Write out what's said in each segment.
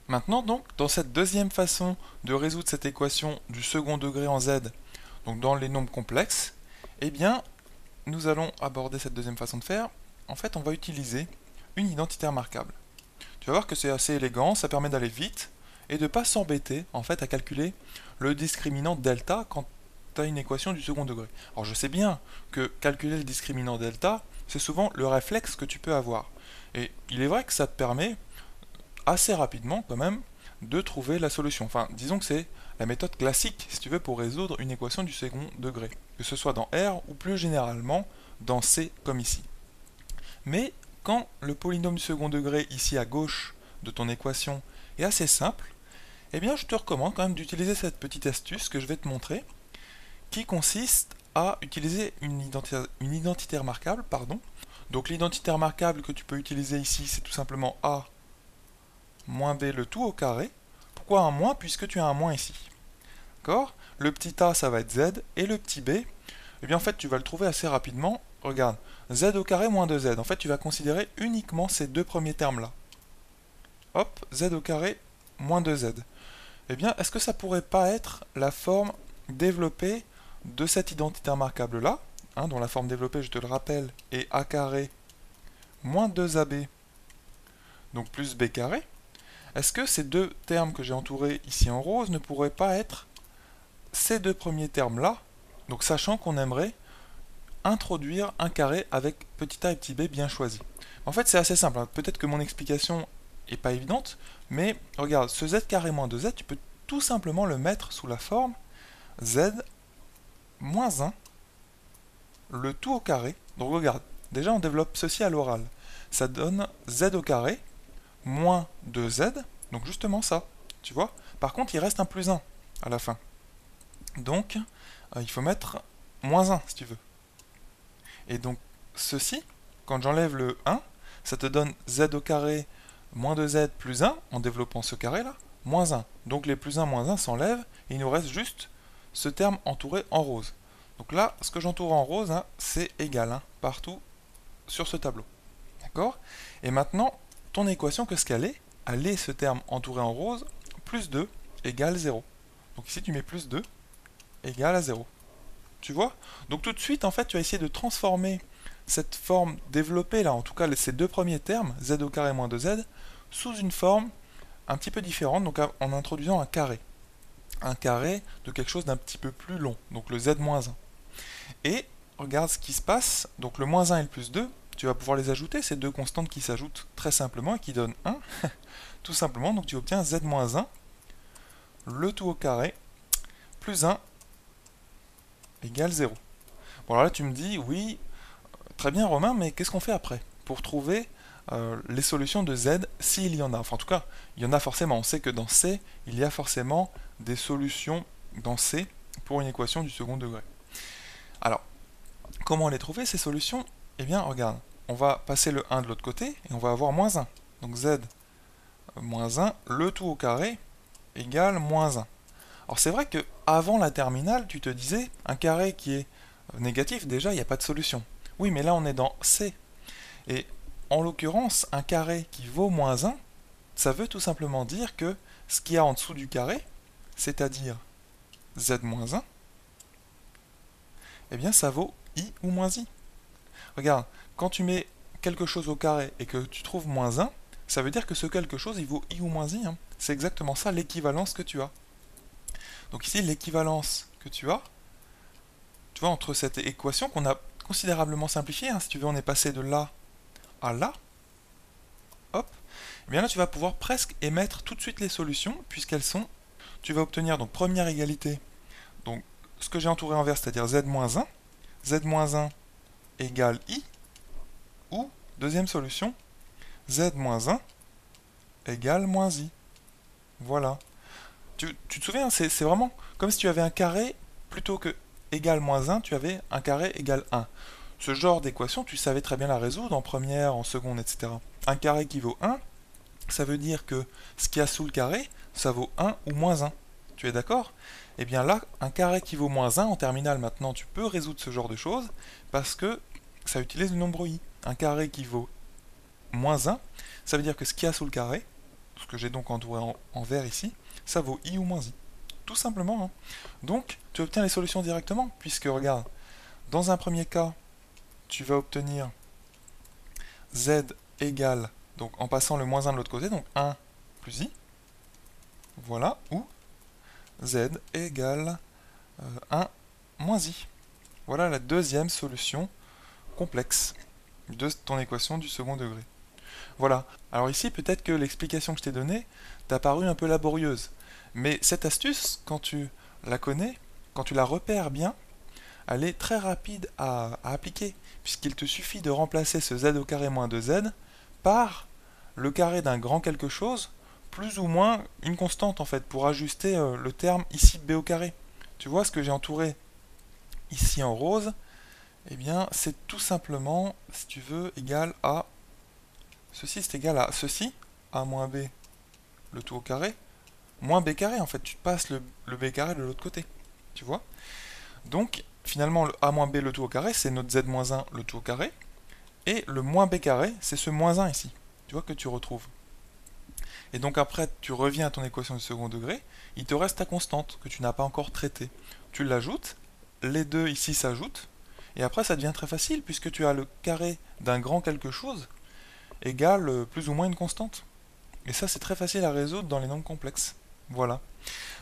Maintenant donc, dans cette deuxième façon de résoudre cette équation du second degré en z, donc dans les nombres complexes, eh bien, nous allons aborder cette deuxième façon de faire. En fait, on va utiliser une identité remarquable. Tu vas voir que c'est assez élégant, ça permet d'aller vite et de ne pas s'embêter en fait à calculer le discriminant delta quand tu as une équation du second degré. Alors je sais bien que calculer le discriminant delta, c'est souvent le réflexe que tu peux avoir. Et il est vrai que ça te permet assez rapidement quand même de trouver la solution. Enfin, disons que c'est la méthode classique, si tu veux, pour résoudre une équation du second degré, que ce soit dans R ou plus généralement dans C comme ici. Mais quand le polynôme du second degré ici à gauche de ton équation est assez simple, eh bien je te recommande quand même d'utiliser cette petite astuce que je vais te montrer, qui consiste à utiliser une identité remarquable, pardon. Donc l'identité remarquable que tu peux utiliser ici, c'est tout simplement A moins B le tout au carré. Pourquoi un moins? Puisque tu as un moins ici. D'accord? Le petit a, ça va être z, et le petit b, eh bien en fait, tu vas le trouver assez rapidement. Regarde, z au carré moins 2z. En fait, tu vas considérer uniquement ces deux premiers termes-là. Hop, z au carré moins 2z. Eh bien, est-ce que ça pourrait pas être la forme développée de cette identité remarquable-là, hein, dont la forme développée, je te le rappelle, est a carré moins 2ab, donc plus b carré? Est-ce que ces deux termes que j'ai entourés ici en rose ne pourraient pas être ces deux premiers termes-là, donc sachant qu'on aimerait introduire un carré avec petit a et petit b bien choisis? En fait, c'est assez simple, hein. Peut-être que mon explication n'est pas évidente, mais regarde, ce z carré moins 2z, tu peux tout simplement le mettre sous la forme z moins 1, le tout au carré. Donc regarde, déjà on développe ceci à l'oral. Ça donne z au carré moins 2z, donc justement ça, tu vois. Par contre, il reste un plus 1 à la fin. Donc, il faut mettre moins 1 si tu veux. Et donc, ceci, quand j'enlève le 1, ça te donne z au carré moins 2z plus 1, en développant ce carré-là, moins 1. Donc les plus 1 moins 1 s'enlèvent, et il nous reste juste ce terme entouré en rose. Donc là, ce que j'entoure en rose, hein, c'est égal, hein, partout sur ce tableau. D'accord? Et maintenant, ton équation, qu'est-ce qu'elle est? Elle est ce terme entouré en rose, plus 2 égale 0. Donc ici, tu mets plus 2 égale à 0. Tu vois? Donc tout de suite, en fait, tu vas essayer de transformer cette forme développée, là, en tout cas ces deux premiers termes, z au carré moins 2z, sous une forme un petit peu différente, donc en introduisant un carré. Un carré de quelque chose d'un petit peu plus long, donc le z moins 1. Et regarde ce qui se passe, donc le moins 1 et le plus 2, tu vas pouvoir les ajouter, ces deux constantes qui s'ajoutent très simplement et qui donnent 1, tout simplement, donc tu obtiens z moins 1, le tout au carré, plus 1 égale 0. Bon alors là tu me dis, oui, très bien Romain, mais qu'est-ce qu'on fait après pour trouver les solutions de z s'il y en a? Enfin en tout cas, il y en a forcément, on sait que dans C, il y a forcément des solutions dans C pour une équation du second degré. Alors, comment les trouver ces solutions? Eh bien regarde, on va passer le 1 de l'autre côté et on va avoir moins 1. Donc z moins 1, le tout au carré égale moins 1. Alors c'est vrai que avant la terminale, tu te disais, un carré qui est négatif, déjà, il n'y a pas de solution. Oui, mais là, on est dans C. Et en l'occurrence, un carré qui vaut moins 1, ça veut tout simplement dire que ce qu'il y a en dessous du carré, c'est-à-dire z moins 1, eh bien ça vaut i ou moins i. Regarde, quand tu mets quelque chose au carré et que tu trouves moins 1, ça veut dire que ce quelque chose, il vaut i ou moins i, hein. C'est exactement ça l'équivalence que tu as. Donc ici, l'équivalence que tu as, tu vois, entre cette équation qu'on a considérablement simplifiée, hein, si tu veux, on est passé de là à là, hop, et bien là tu vas pouvoir presque émettre tout de suite les solutions, puisqu'elles sont, tu vas obtenir donc première égalité, donc ce que j'ai entouré en vert, c'est-à-dire z-1, z-1 égale i, ou deuxième solution, z-1 égale moins i. Voilà. Tu te souviens, c'est vraiment comme si tu avais un carré, plutôt que égal moins 1, tu avais un carré égal 1. Ce genre d'équation, tu savais très bien la résoudre en première, en seconde, etc. Un carré qui vaut 1, ça veut dire que ce qu'il y a sous le carré, ça vaut 1 ou moins 1. Tu es d'accord? Eh bien là, un carré qui vaut moins 1, en terminale maintenant, tu peux résoudre ce genre de choses, parce que ça utilise le nombre i. Un carré qui vaut moins 1, ça veut dire que ce qu'il y a sous le carré, ce que j'ai donc entouré en vert ici, ça vaut i ou moins i. Tout simplement. Hein. Donc, tu obtiens les solutions directement, puisque, regarde, dans un premier cas, tu vas obtenir z égale, donc en passant le moins 1 de l'autre côté, donc 1 plus i, voilà, ou z égale 1 moins i. Voilà la deuxième solution complexe de ton équation du second degré. Voilà. Alors ici, peut-être que l'explication que je t'ai donnée t'a paru un peu laborieuse. Mais cette astuce, quand tu la connais, quand tu la repères bien, elle est très rapide à appliquer, puisqu'il te suffit de remplacer ce z au carré moins 2z par le carré d'un grand quelque chose, plus ou moins une constante en fait, pour ajuster le terme ici b au carré. Tu vois ce que j'ai entouré ici en rose? Eh bien, c'est tout simplement, si tu veux, égal à... Ceci, c'est égal à ceci, a moins b, le tout au carré, moins b carré, en fait. Tu passes le b carré de l'autre côté. Tu vois? Donc, finalement, le a moins b, le tout au carré, c'est notre z moins 1, le tout au carré. Et le moins b carré, c'est ce moins 1 ici. Tu vois que tu retrouves. Et donc après, tu reviens à ton équation du second degré, il te reste ta constante que tu n'as pas encore traitée. Tu l'ajoutes, les deux ici s'ajoutent, et après ça devient très facile puisque tu as le carré d'un grand quelque chose égale plus ou moins une constante. Et ça c'est très facile à résoudre dans les nombres complexes. Voilà.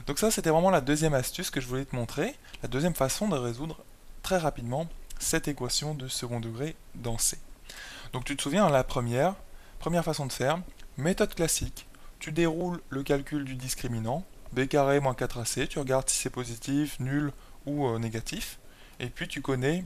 Donc ça c'était vraiment la deuxième astuce que je voulais te montrer, la deuxième façon de résoudre très rapidement cette équation de second degré dans C. Donc tu te souviens, la première façon de faire, méthode classique, tu déroules le calcul du discriminant, b carré moins 4ac, tu regardes si c'est positif, nul ou négatif, et puis tu connais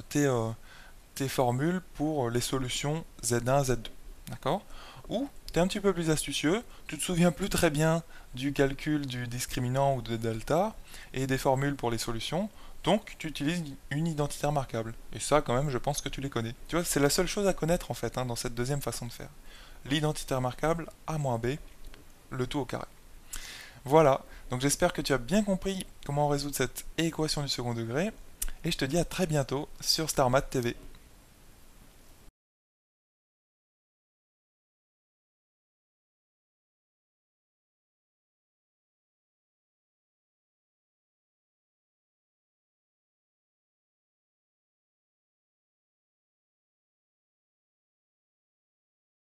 tes formules pour les solutions z1, z2. D'accord? Ou, tu es un petit peu plus astucieux, tu te souviens plus très bien du calcul du discriminant ou de delta, et des formules pour les solutions, donc tu utilises une identité remarquable. Et ça, quand même, je pense que tu les connais. Tu vois, c'est la seule chose à connaître, en fait, hein, dans cette deuxième façon de faire. L'identité remarquable, a moins b, le tout au carré. Voilà, donc j'espère que tu as bien compris comment résoudre cette équation du second degré, et je te dis à très bientôt sur StarMath TV.